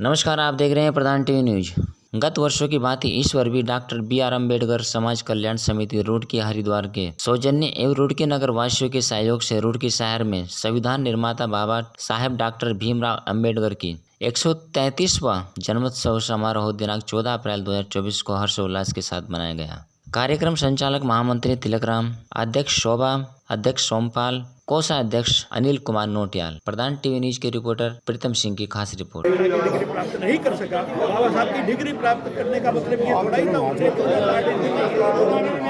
नमस्कार, आप देख रहे हैं प्रधान टीवी न्यूज। गत वर्षों की भांति इस बार भी डॉक्टर BR अम्बेडकर समाज कल्याण समिति रुड़की हरिद्वार के सौजन्य एवं रुड़की नगर वासियों के सहयोग से रुड़की शहर में संविधान निर्माता बाबा साहेब डॉक्टर भीमराव अम्बेडकर की 133वां जन्मोत्सव समारोह दिनांक 14 अप्रैल 2024 को हर्षोल्लास के साथ मनाया गया। कार्यक्रम संचालक महामंत्री तिलकराम, अध्यक्ष शोभा, अध्यक्ष सोमपाल, कोषाध्यक्ष अनिल कुमार नोटियाल। प्रधान टीवी न्यूज के रिपोर्टर प्रीतम सिंह की खास रिपोर्ट। डिग्री प्राप्त नहीं कर सका, बाबा साहब की डिग्री प्राप्त करने का मतलब ये थोड़ा ही था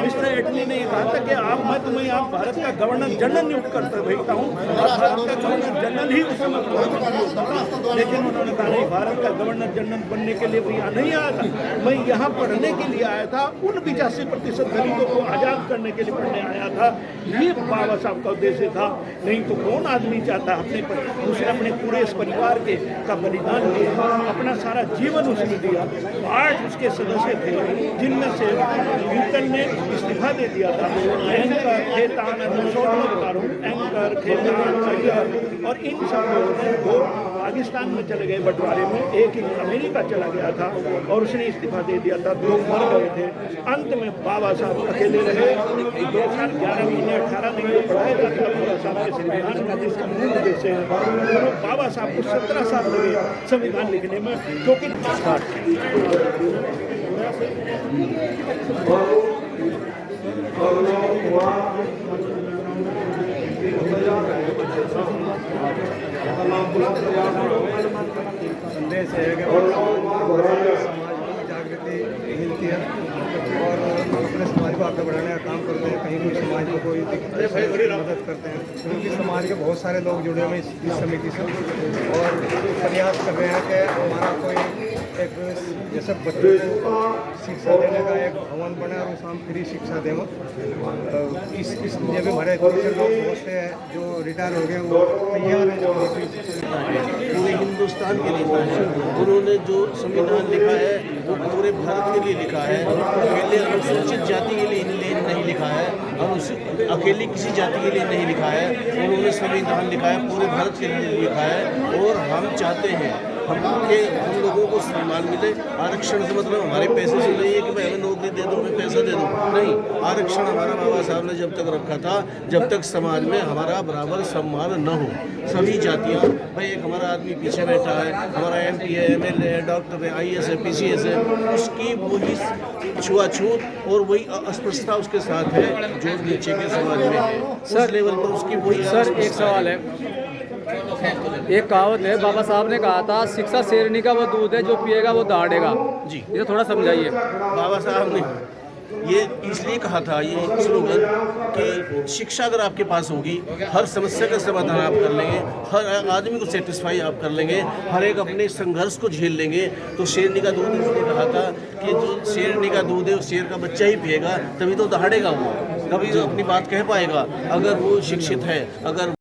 मिस्टर एटली ने कहा था कि मैं तुम्हें आप भारत का गवर्नर जनरल नियुक्त करता भेजता हूँ और भारत का गवर्नर जनरल ही उस समय होता था। लेकिन उन्होंने कहा नहीं, भारत का गवर्नर जनरल बनने के लिए यहाँ नहीं आया था, मैं यहाँ पढ़ने के लिए आया था, उन 85% दलितों को आज़ाद करने के लिए पढ़ने आया था। ये बाबा साहब का उद्देश्य था। नहीं तो कौन आदमी चाहता उसने अपने पूरे इस परिवार का बलिदान दिया, अपना सारा जीवन उसने दिया। 8 उसके सदस्य थे जिनमें से न्यूटन ने इस्तीफा दे दिया था। एंकर, खेतान, एंकर, खेतान और इन सब लोगों ने 2 पाकिस्तान में चले गए बंटवारे में, एक ही अमेरिका चला गया था और उसने इस्तीफा दे दिया था। 2 मर गए थे। अंत में बाबा साहब अकेले रहे। 2 साल 11 महीने 18 महीने पढ़ाया जाता बाबा साहब के संविधान का जिसका मूल उद्देश्य है। बाबा साहब को 17 साल लगे संविधान लिखने में, जो कि संदेश है कि समाज में जागृति मिलती है और अपने समाज को आगे बढ़ाने का काम करते हैं। कहीं कोई समाज को कोई मदद करते हैं, क्योंकि समाज के बहुत सारे लोग जुड़े हुए इस समिति से और प्रयास कर रहे हैं कि हमारा कोई एक जैसे बच्चों को शिक्षा देने का एक भवन बने और उस हम फ्री शिक्षा दें। इसलिए भी हमारे बहुत से लोग बहुत से जो रिटायर हो गए वो तैयार हैं। पूरे हिंदुस्तान के नेता हैं। उन्होंने जो संविधान लिखा है वो पूरे भारत के लिए लिखा है। अकेले अनुसूचित जाति के लिए नहीं लिखा है, अकेली किसी जाति के लिए नहीं लिखा है। उन्होंने संविधान लिखा है, पूरे भारत के लिए लिखा है। और हम चाहते हैं हम लोगों को सम्मान मिले। आरक्षण से मतलब हमारे पैसे से नहीं है कि भाई हमें नौकरी दे दो, हमें पैसा दे दो, नहीं। आरक्षण हमारा बाबा साहब ने जब तक रखा था, जब तक समाज में हमारा बराबर सम्मान न हो। सभी जातियाँ, भाई एक हमारा आदमी पीछे बैठा है, हमारा MP है, MLA है, डॉक्टर है, IAS है, PCS है, उसकी वही छुआछूत और वही अस्पृश्यता उसके साथ है जो नीचे के समाज में है। उस लेवल पर उसकी वही। सर, एक सवाल है। एक कहावत है, बाबा साहब ने कहा था, शिक्षा शेरनी का वो दूध है, जो पिएगा वो दहाड़ेगा। जी, ये थोड़ा समझाइए। बाबा साहब ने ये इसलिए कहा था, ये स्लोगन, कि शिक्षा अगर आपके पास होगी, हर समस्या का समाधान आप कर लेंगे, हर आदमी को सेटिस्फाई आप कर लेंगे, हर एक अपने संघर्ष को झेल लेंगे। तो शेरनी का दूध इसलिए कहा था कि जो शेरनी का दूध है, शेर का बच्चा ही पिएगा, तभी तो दहाड़ेगा वो, तभी तो अपनी बात कह पाएगा। अगर वो शिक्षित है, अगर